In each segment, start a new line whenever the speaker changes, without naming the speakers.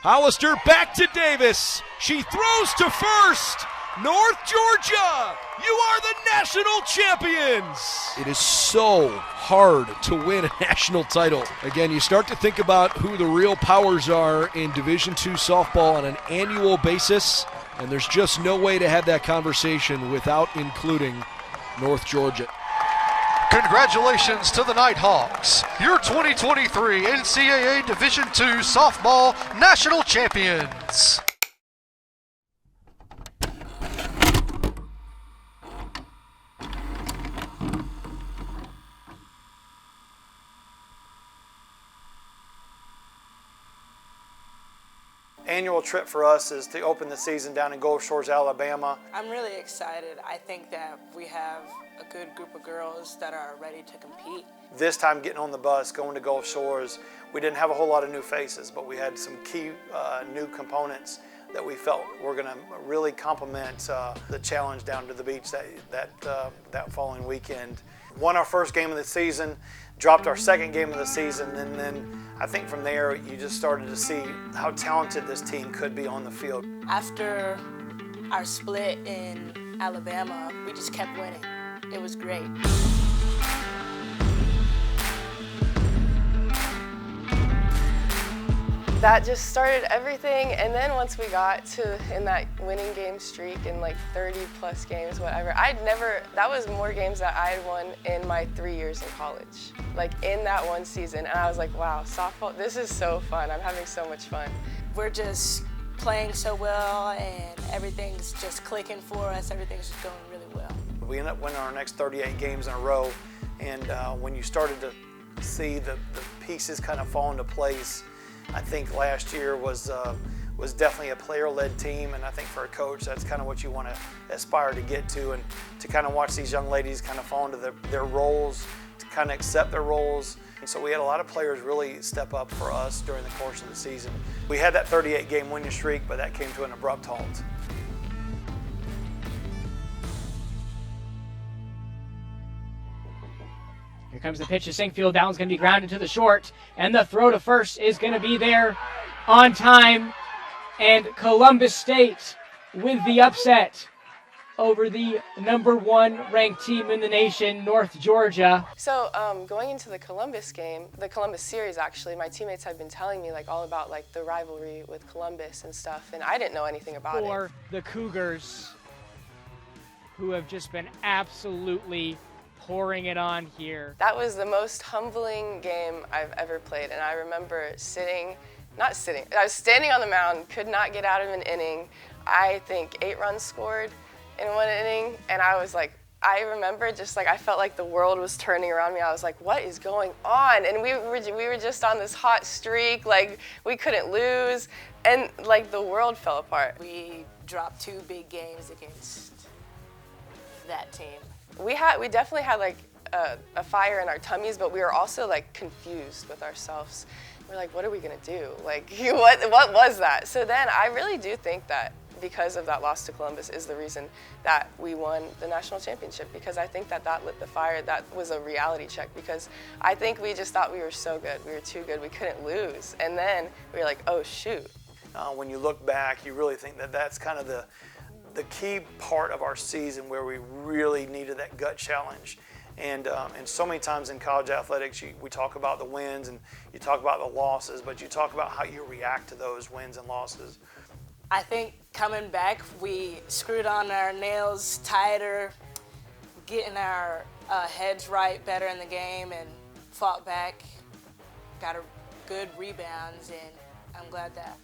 Hollister back to Davis. She throws to first. North Georgia, you are the national champions. It is so hard to win a national title. Again, you start to think about who the real powers are in Division II softball on an annual basis, and there's just no way to have that conversation without including North Georgia.
Congratulations to the Nighthawks, your 2023 NCAA Division II softball national champions.
Annual trip for us is to open the season down in Gulf Shores, Alabama.
I'm really excited. I think that we have a good group of girls that are ready to compete.
This time getting on the bus, going to Gulf Shores, we didn't have a whole lot of new faces, but we had some key new components that we felt were going to really complement the challenge down to the beach that following weekend. Won our first game of the season, dropped our second game of the season, and then I think from there you just started to see how talented this team could be on the field.
After our split in Alabama, we just kept winning. It was great.
That just started everything, and then once we got to in that winning game streak in like 30 plus games, whatever, that was more games that I had won in my 3 years in college, like in that one season, and I was like, wow, softball, this is so fun. I'm having so much fun.
We're just playing so well, and everything's just clicking for us. Everything's just going really well.
We ended up winning our next 38 games in a row, and when you started to see the pieces kind of fall into place, I think last year was definitely a player-led team, and I think for a coach, that's kind of what you want to aspire to get to, and to kind of watch these young ladies kind of fall into their roles, to kind of accept their roles. And so we had a lot of players really step up for us during the course of the season. We had that 38-game winning streak, but that came to an abrupt halt.
Here comes the pitch to Sinkfield. That one's going to be grounded to the short, and the throw to first is going to be there on time. And Columbus State with the upset over the #1 ranked team in the nation, North Georgia.
So going into the Columbus game, the Columbus series actually, my teammates had been telling me like all about like the rivalry with Columbus and stuff, and I didn't know anything about it.
For the Cougars, who have just been absolutely pouring it on here.
That was the most humbling game I've ever played, and I remember I was standing on the mound, could not get out of an inning. I think 8 runs scored in one inning, and I was like, I remember just like I felt like the world was turning around me. I was like, what is going on? And we were just on this hot streak, like we couldn't lose, and like the world fell apart.
We dropped 2 big games against that team.
We definitely had like a fire in our tummies, but we were also like confused with ourselves. We're like, what are we gonna do? Like, what was that? So then I really do think that because of that loss to Columbus is the reason that we won the national championship, because I think that lit the fire. That was a reality check, because I think we just thought we were so good. We were too good. We couldn't lose. And then we were like, oh, shoot.
When you look back, you really think that that's kind of the key part of our season where we really needed that gut challenge. And so many times in college athletics, we talk about the wins and you talk about the losses, but you talk about how you react to those wins and losses.
I think coming back, we screwed on our nails tighter, getting our heads right better in the game, and fought back, got a good rebounds, and I'm glad that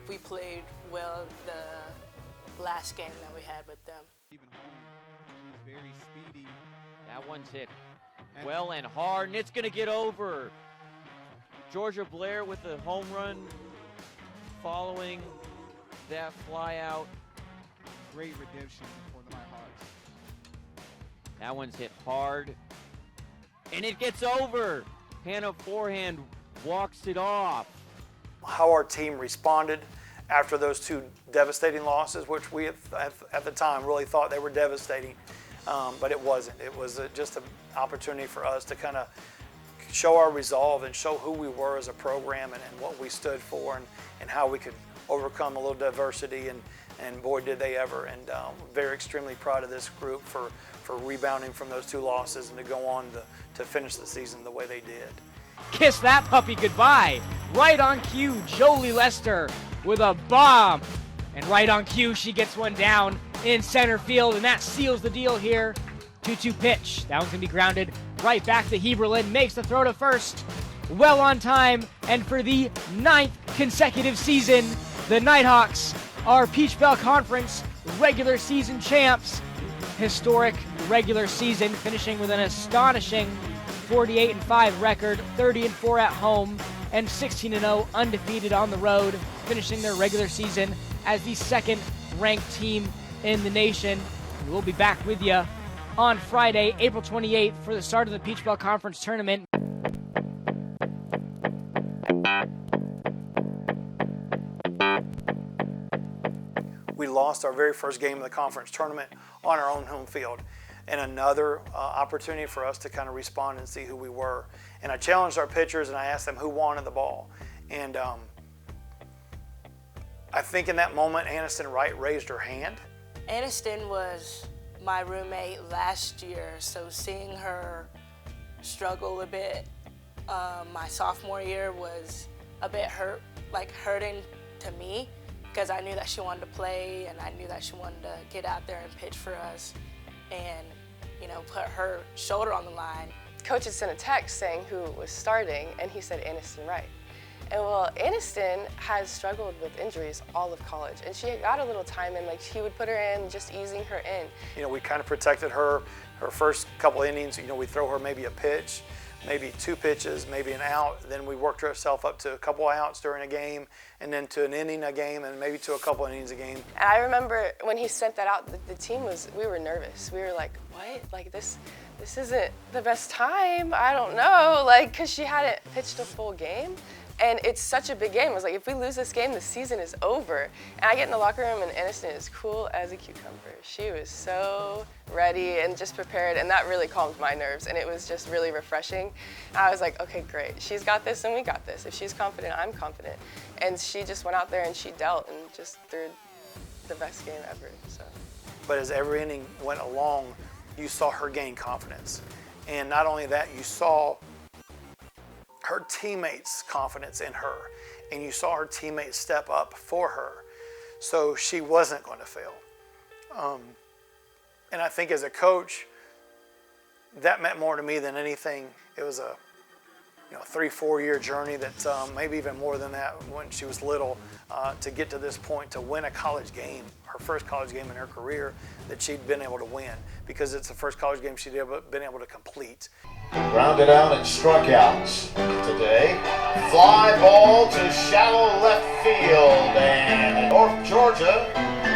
we played well the last game that we had with them.
Very speedy. That one's hit well and hard, and it's going to get over. Georgia Blair with a home run following that fly out.
Great redemption for the Nighthawks.
That one's hit hard, and it gets over. Hannah forehand walks it off.
How our team responded after those 2 devastating losses, which we at the time really thought they were devastating, but it wasn't. It was just an opportunity for us to kind of show our resolve and show who we were as a program and what we stood for and how we could overcome a little diversity, and boy did they ever. And very extremely proud of this group for rebounding from those 2 losses and to go on to finish the season the way they did.
Kiss that puppy goodbye. Right on cue, Jolie Lester with a bomb. And right on cue, she gets one down in center field, and that seals the deal here. 2-2 pitch. That one's going to be grounded right back to Heberlin. Makes the throw to first. Well on time. And for the 9th consecutive season, the Nighthawks are Peach Bell Conference regular season champs. Historic regular season, finishing with an astonishing 48-5 record, 30-4 at home, and 16-0 undefeated on the road, finishing their regular season as the 2nd-ranked team in the nation. We'll be back with you on Friday, April 28th, for the start of the Peach Bell Conference Tournament.
We lost our very first game of the conference tournament on our own home field, and another opportunity for us to kind of respond and see who we were. And I challenged our pitchers and I asked them who wanted the ball. And I think in that moment, Aniston Wright raised her hand.
Aniston was my roommate last year, so seeing her struggle a bit my sophomore year was a bit hurting to me, because I knew that she wanted to play and I knew that she wanted to get out there and pitch for us and, you know, put her shoulder on the line.
Coach had sent a text saying who was starting, and he said Aniston Wright. And well, Aniston has struggled with injuries all of college, and she got a little time in, like he would put her in, just easing her in.
You know, we kind of protected her first couple innings. You know, we throw her maybe a pitch, maybe 2 pitches, maybe an out. Then we worked herself up to a couple outs during a game, and then to an inning a game, and maybe to a couple innings a game.
And I remember when he sent that out, the team we were nervous. We were like, what? Like this isn't the best time. I don't know, like, because she hadn't pitched a full game. And it's such a big game. I was like, if we lose this game, the season is over. And I get in the locker room, and Aniston is cool as a cucumber. She was so ready and just prepared, and that really calmed my nerves, and it was just really refreshing. And I was like, okay, great. She's got this, and we got this. If she's confident, I'm confident. And she just went out there, and she dealt, and just threw the best game ever. So.
But as every inning went along, you saw her gain confidence. And not only that, you saw her teammates' confidence in her, and you saw her teammates step up for her, so she wasn't going to fail. And I think as a coach, that meant more to me than anything. It was a 3-4 year journey that maybe even more than that when she was little, to get to this point, to win a college game, her first college game in her career that she'd been able to win, because it's the first college game she'd been able to complete.
Grounded out and struck out today. Fly ball to shallow left field, and North Georgia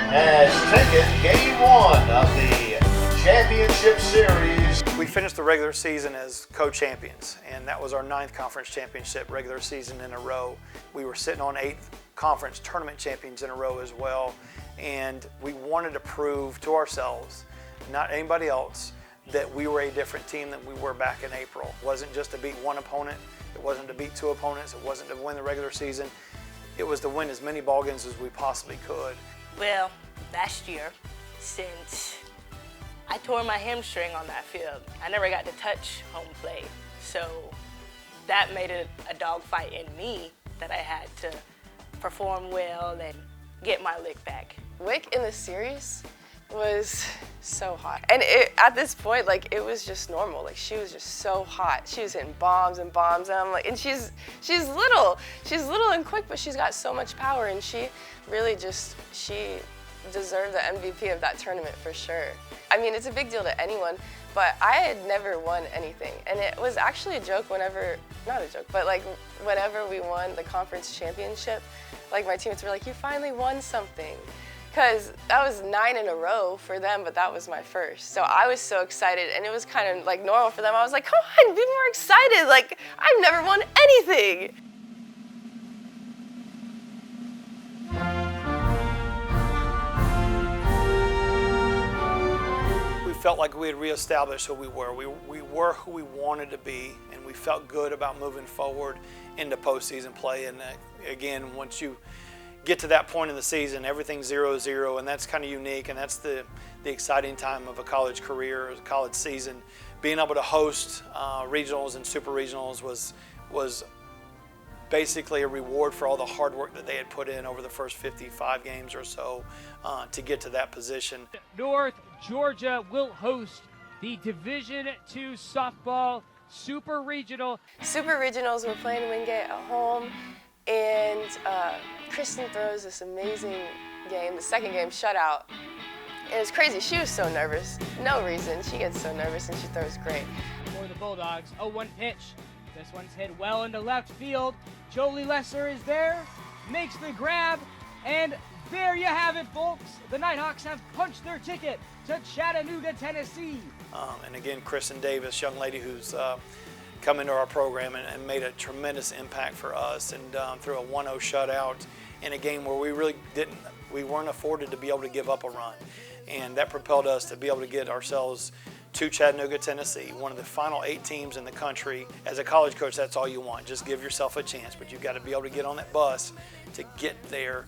has taken game 1 of the championship series.
We finished the regular season as co-champions, and that was our 9th conference championship regular season in a row. We were sitting on 8 conference tournament champions in a row as well, and we wanted to prove to ourselves, not anybody else, that we were a different team than we were back in April. It wasn't just to beat one opponent, it wasn't to beat 2 opponents, it wasn't to win the regular season, it was to win as many ball games as we possibly could.
Well, last year, since I tore my hamstring on that field, I never got to touch home plate, so that made it a dogfight in me that I had to perform well and get my lick back.
Wick in the series was so hot, and at this point, like, it was just normal. Like, she was just so hot. She was hitting bombs and bombs, and I'm like, and she's little and quick, but she's got so much power, and she really she deserved the MVP of that tournament for sure. I mean, it's a big deal to anyone, but I had never won anything, and it was actually a joke not a joke, but like whenever we won the conference championship, like my teammates were like, you finally won something. Because that was 9 in a row for them, but that was my first. So I was so excited, and it was kind of like normal for them. I was like, come on, be more excited. Like, I've never won anything.
felt like we had reestablished who we were. We were who we wanted to be, and we felt good about moving forward into postseason play. And again, once you get to that point in the season, everything's 0-0, and that's kind of unique, and that's the exciting time of a college career, a college season. Being able to host regionals and super regionals was basically a reward for all the hard work that they had put in over the first 55 games or so to get to that position.
North Georgia will host the Division II softball Super Regional.
Super Regionals, we're playing Wingate at home, and Kristen throws this amazing game, the second game, shutout. It was crazy. She was so nervous. No reason. She gets so nervous, and she throws great.
For the Bulldogs, 0-1 pitch. This one's hit well into left field. Jolie Lesser is there, makes the grab, and there you have it, folks. The Nighthawks have punched their ticket to Chattanooga, Tennessee.
And again, Kristen Davis, young lady who's come into our program and made a tremendous impact for us, and through a 1-0 shutout in a game where we weren't afforded to be able to give up a run. And that propelled us to be able to get ourselves to Chattanooga, Tennessee, one of the final 8 teams in the country. As a college coach, that's all you want. Just give yourself a chance, but you've got to be able to get on that bus to get there,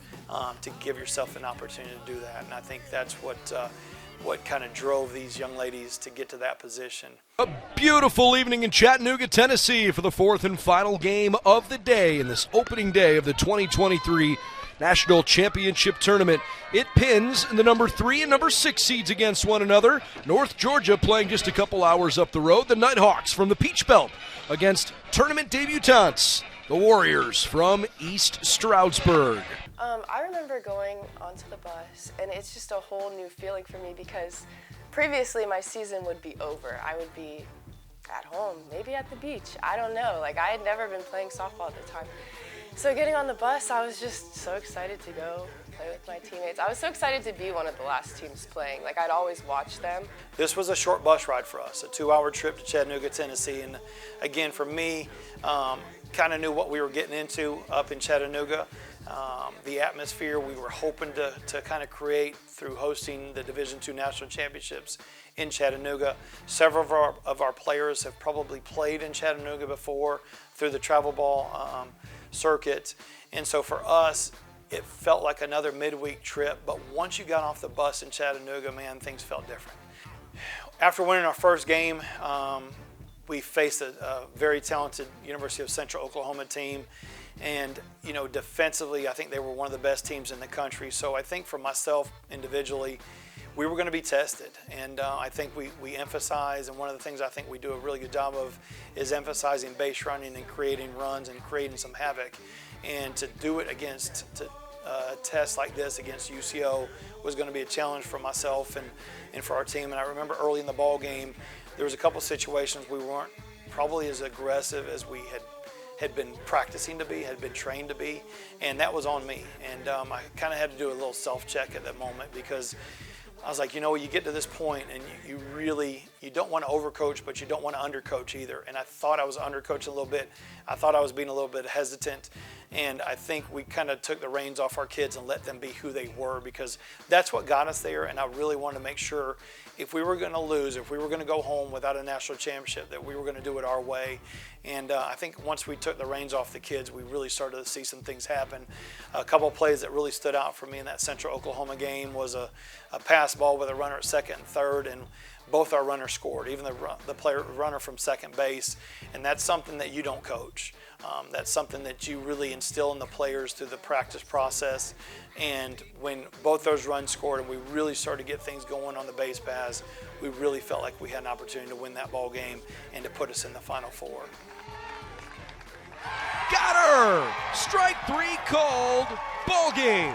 to give yourself an opportunity to do that. And I think that's what kind of drove these young ladies to get to that position.
A beautiful evening in Chattanooga, Tennessee for the 4th and final game of the day in this opening day of the 2023 National Championship Tournament. It pins the number 3 and number 6 seeds against one another. North Georgia playing just a couple hours up the road. The Nighthawks from the Peach Belt against tournament debutantes, the Warriors from East Stroudsburg.
I remember going onto the bus, and it's just a whole new feeling for me because previously my season would be over. I would be at home, maybe at the beach. I don't know. Like, I had never been playing softball at the time. So getting on the bus, I was just so excited to go play with my teammates. I was so excited to be one of the last teams playing. Like, I'd always watch them.
This was a short bus ride for us, a 2-hour trip to Chattanooga, Tennessee. And again, for me, kind of knew what we were getting into up in Chattanooga. The atmosphere we were hoping to kind of create through hosting the Division II National Championships in Chattanooga. Several of our players have probably played in Chattanooga before through the travel ball circuit, and so for us it felt like another midweek trip, but once you got off the bus in Chattanooga, man, things felt different. After winning our first game, we faced a very talented University of Central Oklahoma team, and defensively I think they were one of the best teams in the country. So I think for myself individually, we were going to be tested, and I think we emphasize, and one of the things I think we do a really good job of is emphasizing base running and creating runs and creating some havoc. And to do it against a test like this against UCO was going to be a challenge for myself and for our team. And I remember early in the ball game, there was a couple situations we weren't probably as aggressive as we had been practicing to be, had been trained to be, and that was on me. And I kind of had to do a little self-check at that moment, because I was like, you get to this point and you don't want to overcoach, but you don't want to undercoach either. And I thought I was undercoaching a little bit. I thought I was being a little bit hesitant. And I think we kind of took the reins off our kids and let them be who they were, because that's what got us there. And I really wanted to make sure if we were going to lose, if we were going to go home without a national championship, that we were going to do it our way. And I think once we took the reins off the kids, we really started to see some things happen. A couple of plays that really stood out for me in that Central Oklahoma game was a pass ball with a runner at second and third, and both our runners scored, even the runner from second base. And that's something that you don't coach. That's something that you really instill in the players through the practice process. And when both those runs scored and we really started to get things going on the base paths, we really felt like we had an opportunity to win that ball game and to put us in the Final Four.
Got her! Strike 3 called. Ball game.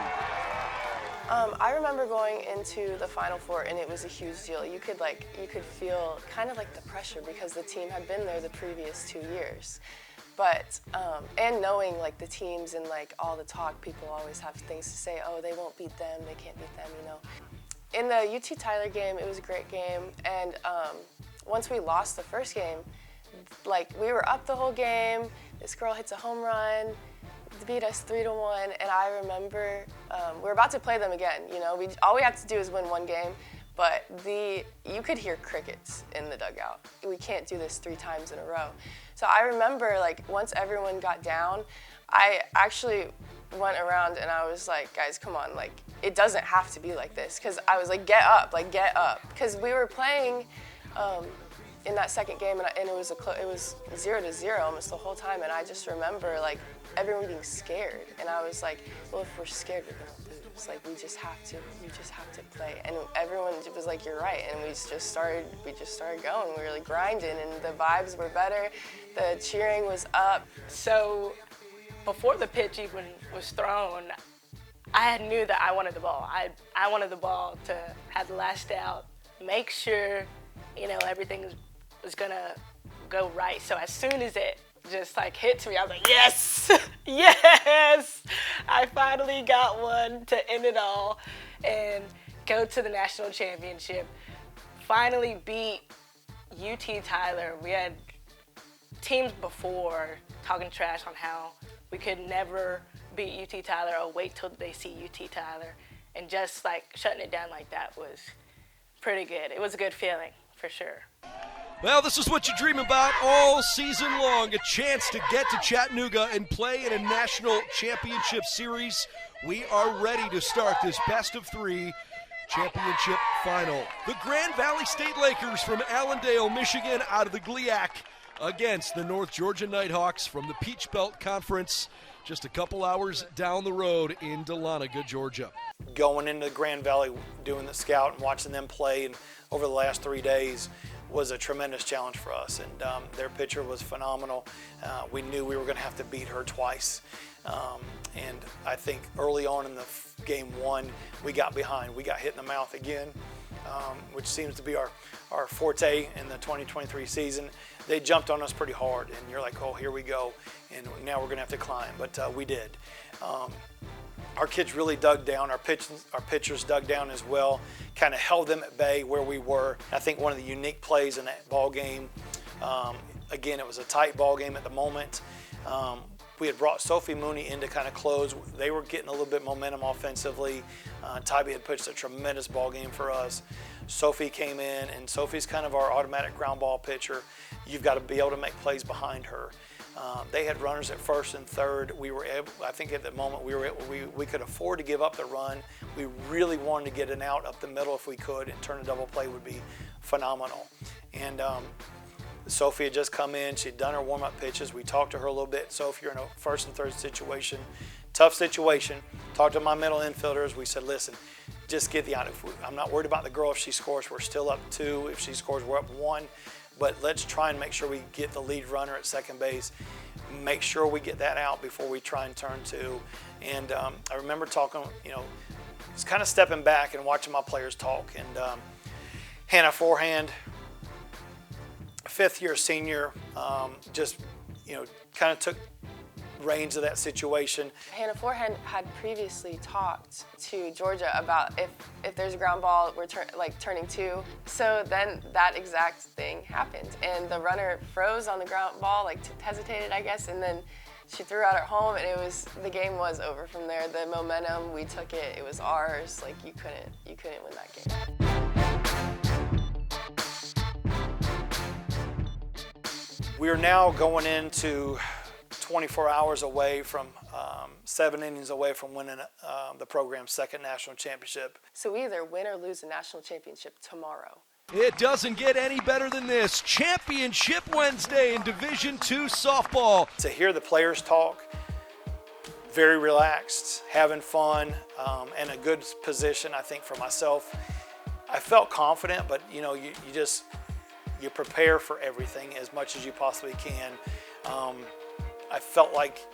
I remember going into the Final Four, and it was a huge deal. You could feel kind of like the pressure, because the team had been there the previous 2 years. But, and knowing like the teams and like all the talk, people always have things to say, oh, they won't beat them, they can't beat them, In the UT Tyler game, it was a great game, and once we lost the first game, like we were up the whole game, this girl hits a home run, beat us 3-1, and I remember we were about to play them again, all we have to do is win one game, but you could hear crickets in the dugout. We can't do this 3 times in a row. So I remember, like, once everyone got down, I actually went around and I was like, guys, come on, like, it doesn't have to be like this. Because I was like, get up, because we were playing in that second game, and it was 0-0 almost the whole time, and I just remember, like, everyone being scared, and I was like, well, if we're scared, we're gonna lose. Like, we just have to play. And everyone was like, you're right, and we just started going. We were like grinding, and the vibes were better, the cheering was up.
So before the pitch even was thrown, I knew that I wanted the ball. I wanted the ball to have the last out, make sure, you know, everything was gonna go right. So as soon as it just like hits me, I was like, yes, yes! I finally got one to end it all and go to the national championship. Finally beat UT Tyler. We had teams before talking trash on how we could never beat UT Tyler or wait till they see UT Tyler, and just like shutting it down like that was pretty good. It was a good feeling for sure.
Well, this is what you dream about all season long, a chance to get to Chattanooga and play in a national championship series. We are ready to start this best-of-3 championship final. The Grand Valley State Lakers from Allendale, Michigan, out of the GLIAC against the North Georgia Nighthawks from the Peach Belt Conference, just a couple hours down the road in Dahlonega, Georgia.
Going into Grand Valley, doing the scout and watching them play and over the last 3 days was a tremendous challenge for us, and their pitcher was phenomenal. We knew we were going to have to beat her twice, and I think early on in the game 1 we got behind. We got hit in the mouth again, which seems to be our forte in the 2023 season. They jumped on us pretty hard, and you're like, oh, here we go, and now we're going to have to climb, but we did. Our kids really dug down. Our pitchers dug down as well, kind of held them at bay where we were. I think one of the unique plays in that ball game, again, it was a tight ball game at the moment. We had brought Sophie Mooney in to kind of close. They were getting a little bit momentum offensively. Tybee had pitched a tremendous ball game for us. Sophie came in, and Sophie's kind of our automatic ground ball pitcher. You've got to be able to make plays behind her. They had runners at first and third. We were able, I think at the moment we could afford to give up the run. We really wanted to get an out up the middle if we could, and turn a double play would be phenomenal. And Sophie had just come in. She'd done her warm-up pitches. We talked to her a little bit. So if you're in a first and third situation, tough situation, talked to my middle infielders. We said, listen, just get the out. I'm not worried about the girl. If she scores, we're still up 2. If she scores, we're up 1. But let's try and make sure we get the lead runner at second base. Make sure we get that out before we try and turn 2. And I remember talking, you know, just kind of stepping back and watching my players talk. And Hannah Forehand, 5th-year senior, just, you know, kind of took reins of that situation.
Hannah Forehand had previously talked to Georgia about if there's a ground ball, we're turning 2. So then that exact thing happened, and the runner froze on the ground ball, like hesitated, I guess, and then she threw out at home, and the game was over from there. The momentum, we took it, it was ours. Like, you couldn't win that game.
We are now going into 24 hours away from 7 innings away from winning the program's second national championship.
So we either win or lose a national championship tomorrow.
It doesn't get any better than this. Championship Wednesday in Division II softball.
To hear the players talk, very relaxed, having fun, and a good position, I think, for myself. I felt confident, but you know, you prepare for everything as much as you possibly can. I felt like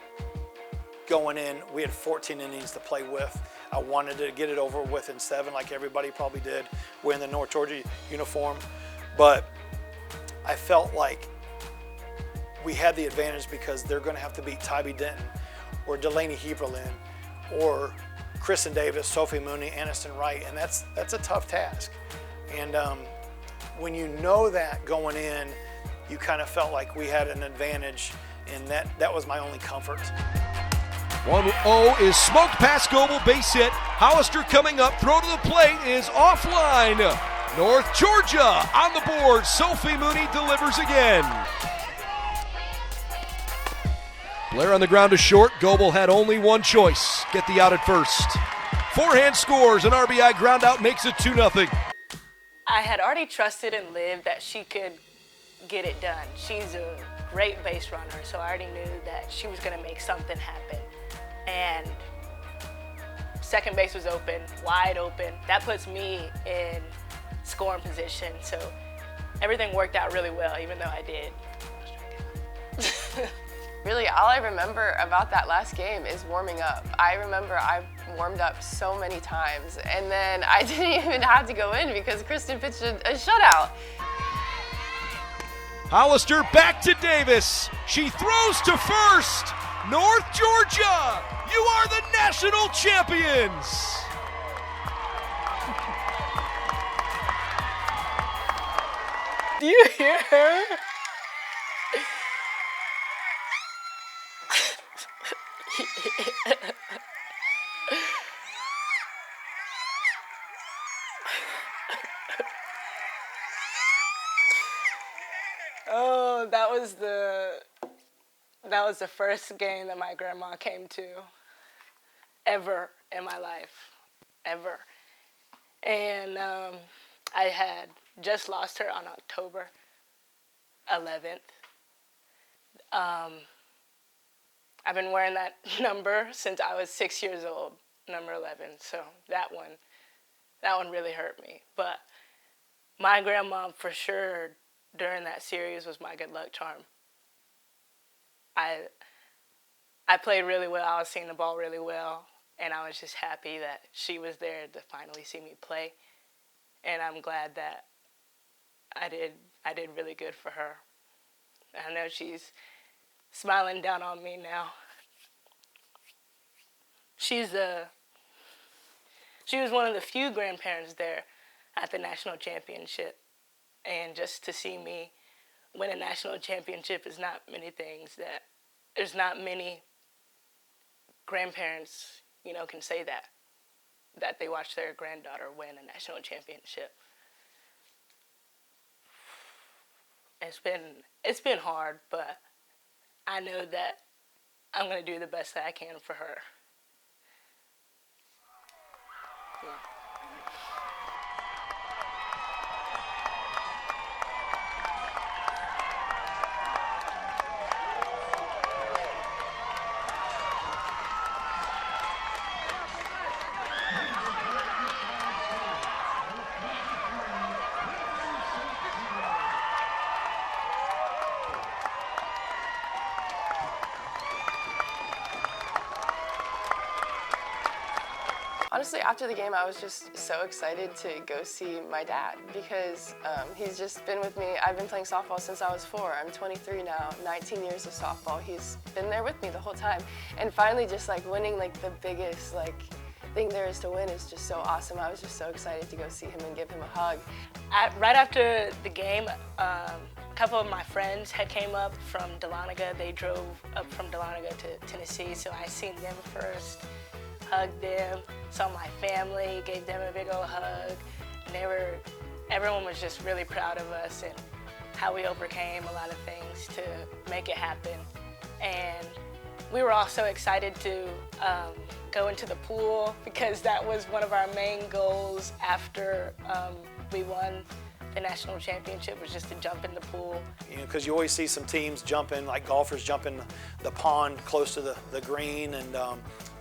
going in, we had 14 innings to play with. I wanted to get it over with in 7, like everybody probably did. We're in the North Georgia uniform, but I felt like we had the advantage because they're going to have to beat Tybee Denton or Delaney Heberlin or Kristen Davis, Sophie Mooney, Aniston Wright, and that's a tough task. And when you know that going in, you kind of felt like we had an advantage, and that was my only comfort.
1-0 is smoked past Goebel, base hit. Hollister coming up, throw to the plate is offline. North Georgia on the board. Sophie Mooney delivers again. Blair on the ground to short. Goebel had only one choice. Get the out at first. Forehand scores. An RBI ground out makes it 2-0.
I had already trusted and lived that she could get it done. She's a great base runner, so I already knew that she was going to make something happen. And second base was open, wide open. That puts me in scoring position, so everything worked out really well, even though I did.
Really, all I remember about that last game is warming up. I remember I warmed up so many times, and then I didn't even have to go in because Kristen pitched a shutout.
Hollister back to Davis. She throws to first. North Georgia, you are the national champions.
Do you hear her? Oh, that was the first game that my grandma came to ever in my life, ever. And I had just lost her on October 11th. I've been wearing that number since I was 6 years old, number 11. So that one really hurt me. But my grandma, for sure, during that series was my good luck charm. I played really well. I was seeing the ball really well, and I was just happy that she was there to finally see me play. And I'm glad that I did really good for her. I know she's smiling down on me now. She was one of the few grandparents there at the national championship. And just to see me win a national championship is not many things that, there's not many grandparents, can say that they watched their granddaughter win a national championship. It's been hard, but I know that I'm going to do the best that I can for her. Yeah.
Honestly, after the game, I was just so excited to go see my dad because he's just been with me. I've been playing softball since I was 4. I'm 23 now, 19 years of softball. He's been there with me the whole time. And finally just winning the biggest thing there is to win is just so awesome. I was just so excited to go see him and give him a hug.
Right after the game, a couple of my friends had came up from Dahlonega. They drove up from Dahlonega to Tennessee, so I seen them first, hugged them, saw my family, gave them a big old hug, and everyone was just really proud of us and how we overcame a lot of things to make it happen. And we were also excited to go into the pool because that was one of our main goals after we won the national championship, was just to jump in the pool.
Because you always see some teams jumping, like golfers jumping the pond close to the green, and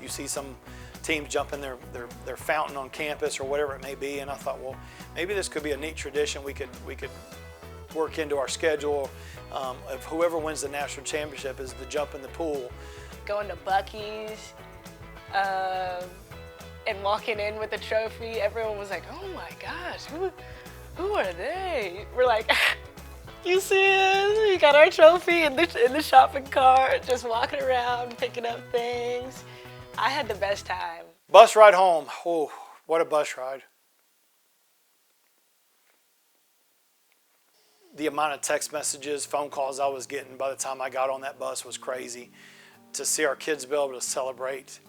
you see some teams jumping their fountain on campus or whatever it may be. And I thought, well, maybe this could be a neat tradition we could work into our schedule of whoever wins the national championship is to jump in the pool.
Going to Buc-ee's and walking in with a trophy, everyone was like, oh my gosh, who are they? We're like, you see us? We got our trophy in the shopping cart, just walking around, picking up things. I had the best time.
Bus ride home. Oh, what a bus ride. The amount of text messages, phone calls I was getting by the time I got on that bus was crazy. To see our kids be able to celebrate.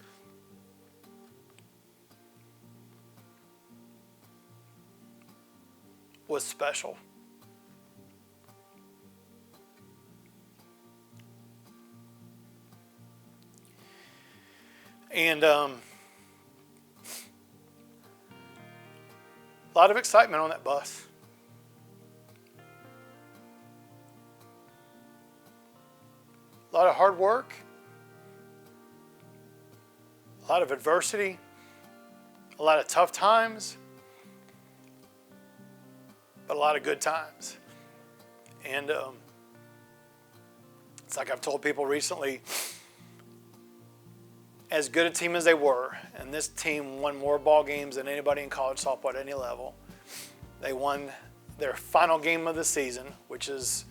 was special. And a lot of excitement on that bus. A lot of hard work, a lot of adversity, a lot of tough times, but a lot of good times. And it's like I've told people recently, as good a team as they were, and this team won more ball games than anybody in college softball at any level. They won their final game of the season, which is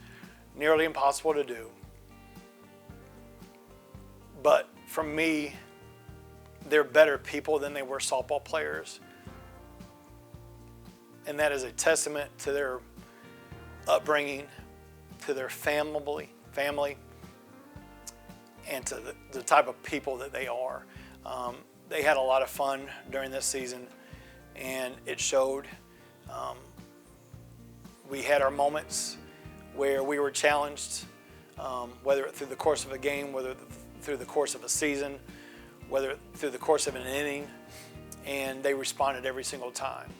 nearly impossible to do. But for me, they're better people than they were softball players. And that is a testament to their upbringing, to their family, and to the type of people that they are. They had a lot of fun during this season, and it showed. We had our moments where we were challenged, whether through the course of a game, whether through the course of a season, whether through the course of an inning, and they responded every single time.